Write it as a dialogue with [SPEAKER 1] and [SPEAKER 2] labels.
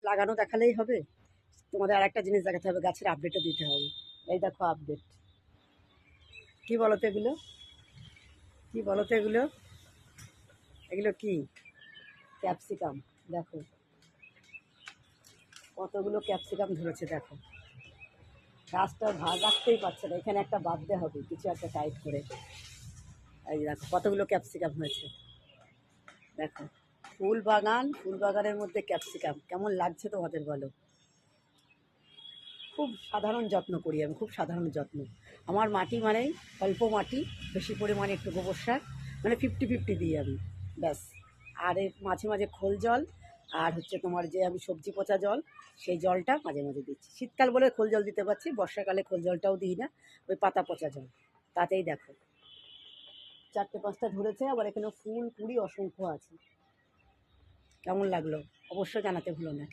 [SPEAKER 1] লাগানো দেখালেই হবে, তোমাদের আর একটা জিনিস দেখাতে হবে, গাছের আপডেটও দিতে হবে। এই দেখো আপডেট, কী বলো তো এগুলো, কী বলো তো এগুলো, এগুলো কি? ক্যাপসিকাম। দেখো কতগুলো ক্যাপসিকাম ধরেছে, দেখো গাছটা ভাগ রাখতেই পারছে না, এখানে একটা বাঁধতে হবে কিছু একটা টাইট করে। এই দেখো কতগুলো ক্যাপসিকাম হয়েছে, দেখো ফুল বাগান, ফুল বাগানের মধ্যে ক্যাপসিকাম, কেমন লাগছে তোমাদের বলো? খুব সাধারণ যত্ন করি আমি, খুব সাধারণ যত্ন। আমার মাটি মানেই অল্প মাটি, বেশি পরিমাণে একটু গোবর সার, মানে 50-50 দিই আমি, ব্যাস। আর এর মাঝে মাঝে খোল জল, আর হচ্ছে তোমার যে আমি সবজি পচা জল, সেই জলটা মাঝে মাঝে দিচ্ছি। শীতকাল বলে খোল জল দিতে পারছি, বর্ষাকালে খোল জলটাও দিই না, ওই পাতা পচা জল। তাতেই দেখো 4-5টা ধরেছে, আবার এখানে ফুল কুড়ি অসংখ্য আছে। কেমন লাগলো অবশ্যই জানাতে ভুলো না।